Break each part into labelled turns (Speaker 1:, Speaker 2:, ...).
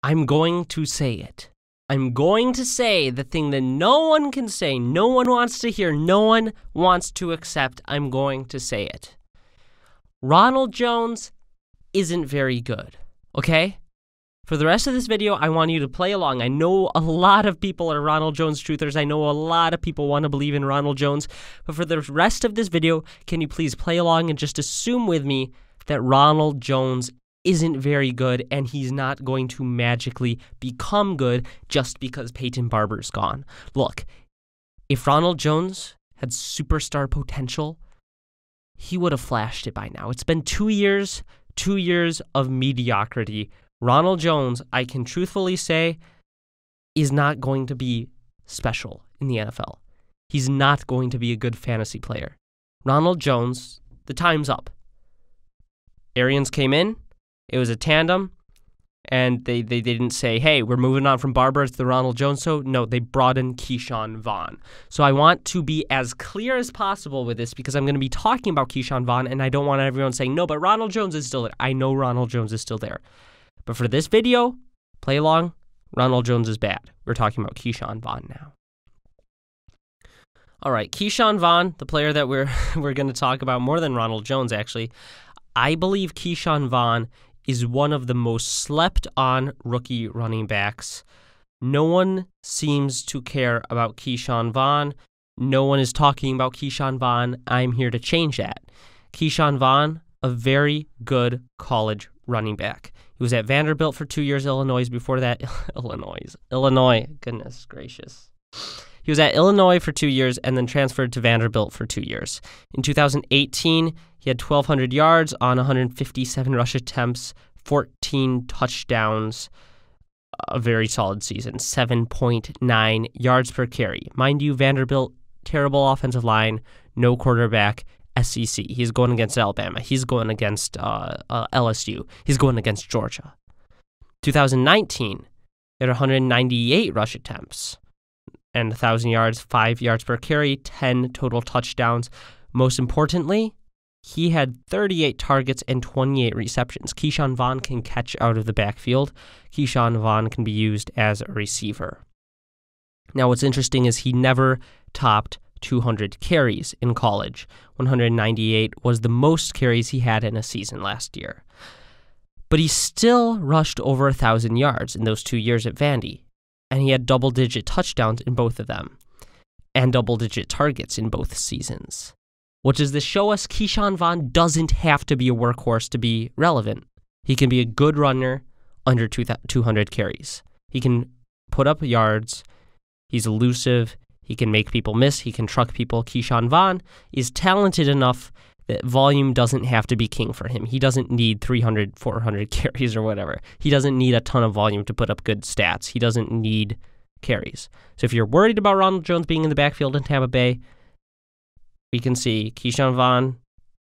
Speaker 1: I'm going to say it. I'm going to say the thing that no one can say, no one wants to hear, no one wants to accept. I'm going to say it. Ronald Jones isn't very good, okay? For the rest of this video, I want you to play along. I know a lot of people are Ronald Jones truthers. I know a lot of people want to believe in Ronald Jones. But for the rest of this video, can you please play along and just assume with me that Ronald Jones isn't very good and he's not going to magically become good just because Peyton Barber's gone. Look, if Ronald Jones had superstar potential, he would have flashed it by now. It's been 2 years of mediocrity. Ronald Jones, I can truthfully say, is not going to be special in the NFL. He's not going to be a good fantasy player. Ronald Jones, the time's up. Arians came in. It was a tandem, and they didn't say, hey, we're moving on from Barber to the Ronald Jones. So, no, they brought in Ke'Shawn Vaughn. So I want to be as clear as possible with this because I'm going to be talking about Ke'Shawn Vaughn, and I don't want everyone saying, no, but Ronald Jones is still there. I know Ronald Jones is still there. But for this video, play along, Ronald Jones is bad. We're talking about Ke'Shawn Vaughn now. All right, Ke'Shawn Vaughn, the player that we're going to talk about more than Ronald Jones, actually. I believe Ke'Shawn Vaughn is one of the most slept-on rookie running backs. No one seems to care about Ke'Shawn Vaughn. No one is talking about Ke'Shawn Vaughn. I'm here to change that. Ke'Shawn Vaughn, a very good college running back. He was at Vanderbilt for 2 years, Illinois. Before that, Illinois, goodness gracious. He was at Illinois for 2 years and then transferred to Vanderbilt for 2 years. In 2018, he had 1,200 yards on 157 rush attempts, 14 touchdowns, a very solid season, 7.9 yards per carry. Mind you, Vanderbilt, terrible offensive line, no quarterback, SEC. He's going against Alabama. He's going against LSU. He's going against Georgia. 2019, he had 198 rush attempts and 1,000 yards, 5 yards per carry, 10 total touchdowns. Most importantly, he had 38 targets and 28 receptions. Ke'Shawn Vaughn can catch out of the backfield. Ke'Shawn Vaughn can be used as a receiver. Now, what's interesting is he never topped 200 carries in college. 198 was the most carries he had in a season last year. But he still rushed over 1,000 yards in those 2 years at Vandy. And he had double-digit touchdowns in both of them, and double-digit targets in both seasons. What does this show us? Ke'Shawn Vaughn doesn't have to be a workhorse to be relevant. He can be a good runner under 200 carries. He can put up yards. He's elusive. He can make people miss. He can truck people. Ke'Shawn Vaughn is talented enough that volume doesn't have to be king for him. He doesn't need 300, 400 carries or whatever. He doesn't need a ton of volume to put up good stats. He doesn't need carries. So if you're worried about Ronald Jones being in the backfield in Tampa Bay, we can see Ke'Shawn Vaughn,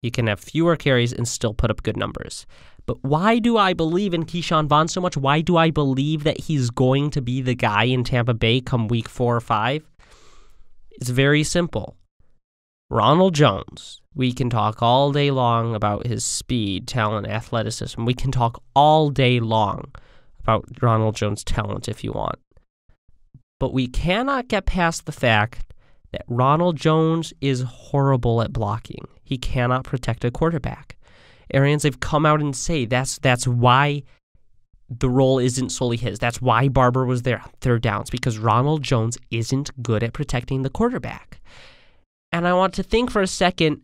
Speaker 1: he can have fewer carries and still put up good numbers. But why do I believe in Ke'Shawn Vaughn so much? Why do I believe that he's going to be the guy in Tampa Bay come week 4 or 5? It's very simple. Ronald Jones, we can talk all day long about his speed, talent, athleticism. We can talk all day long about Ronald Jones' talent if you want. But we cannot get past the fact that Ronald Jones is horrible at blocking. He cannot protect a quarterback. Arians have come out and say that's why the role isn't solely his. That's why Barber was there on third downs, because Ronald Jones isn't good at protecting the quarterback. And I want to think for a second,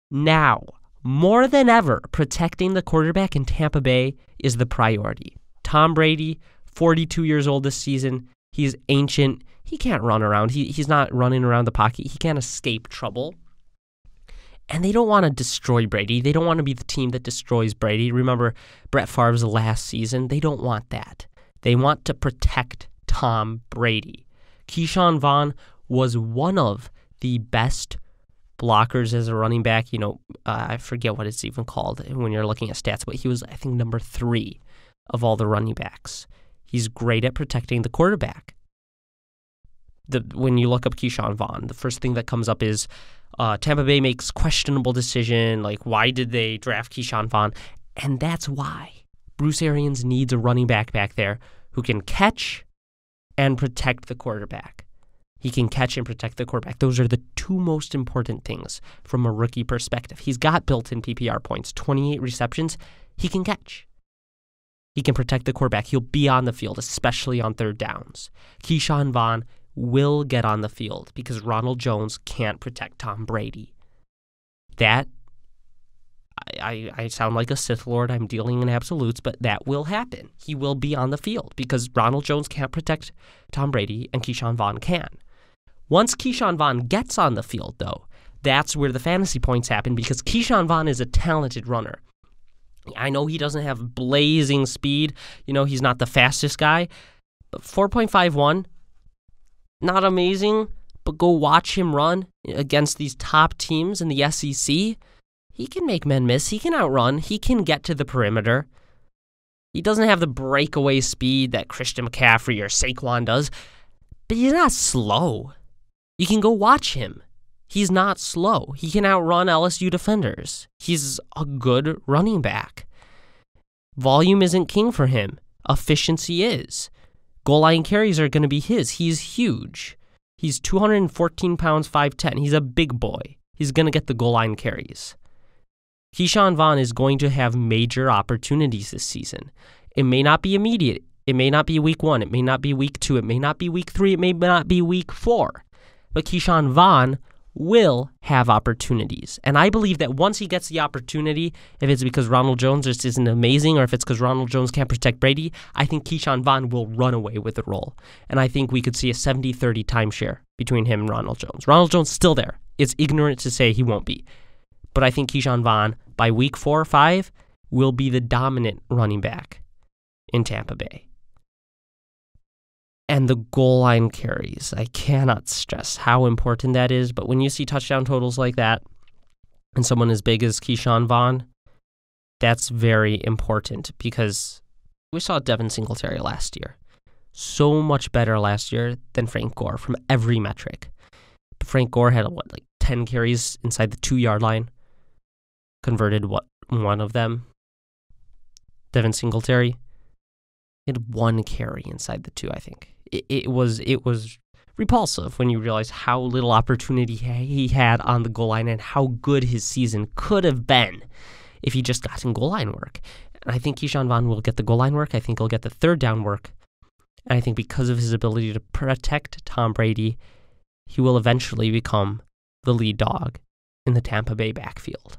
Speaker 1: now, more than ever, protecting the quarterback in Tampa Bay is the priority. Tom Brady, 42 years old this season. He's ancient. He can't run around. He's not running around the pocket. He can't escape trouble. And they don't want to destroy Brady. They don't want to be the team that destroys Brady. Remember Brett Favre's last season? They don't want that. They want to protect Tom Brady. Ke'Shawn Vaughn was one of the best blockers as a running back. I forget what it's even called when you're looking at stats, but he was, I think, number 3 of all the running backs. He's great at protecting the quarterback. When you look up Ke'Shawn Vaughn, the first thing that comes up is Tampa Bay makes questionable decision. Like, why did they draft Ke'Shawn Vaughn? And that's why. Bruce Arians needs a running back there who can catch and protect the quarterback. He can catch and protect the quarterback. Those are the two most important things from a rookie perspective. He's got built-in PPR points, 28 receptions. He can catch. He can protect the quarterback. He'll be on the field, especially on third downs. Ke'Shawn Vaughn will get on the field because Ronald Jones can't protect Tom Brady. That, I sound like a Sith Lord. I'm dealing in absolutes, but that will happen. He will be on the field because Ronald Jones can't protect Tom Brady and Ke'Shawn Vaughn can. Once Ke'Shawn Vaughn gets on the field, though, that's where the fantasy points happen because Ke'Shawn Vaughn is a talented runner. I know he doesn't have blazing speed. He's not the fastest guy. But 4.51, not amazing, but go watch him run against these top teams in the SEC. He can make men miss. He can outrun. He can get to the perimeter. He doesn't have the breakaway speed that Christian McCaffrey or Saquon does, but he's not slow. You can go watch him. He's not slow. He can outrun LSU defenders. He's a good running back. Volume isn't king for him. Efficiency is. Goal line carries are going to be his. He's huge. He's 214 pounds, 5'10". He's a big boy. He's going to get the goal line carries. Ke'Shawn Vaughn is going to have major opportunities this season. It may not be immediate. It may not be week 1. It may not be week 2. It may not be week 3. It may not be week 4. But Ke'Shawn Vaughn will have opportunities. And I believe that once he gets the opportunity, if it's because Ronald Jones just isn't amazing or if it's because Ronald Jones can't protect Brady, I think Ke'Shawn Vaughn will run away with the role. And I think we could see a 70-30 timeshare between him and Ronald Jones. Ronald Jones is still there. It's ignorant to say he won't be. But I think Ke'Shawn Vaughn, by week 4 or 5, will be the dominant running back in Tampa Bay. And the goal line carries. I cannot stress how important that is. But when you see touchdown totals like that, and someone as big as Ke'Shawn Vaughn, that's very important because we saw Devin Singletary last year. So much better last year than Frank Gore from every metric. But Frank Gore had, 10 carries inside the 2-yard line. Converted, one of them? Devin Singletary had 1 carry inside the 2, I think. It was repulsive when you realize how little opportunity he had on the goal line and how good his season could have been if he just got in goal line work. And I think Ke'Shawn Vaughn will get the goal line work. I think he'll get the third down work. And I think because of his ability to protect Tom Brady, he will eventually become the lead dog in the Tampa Bay backfield.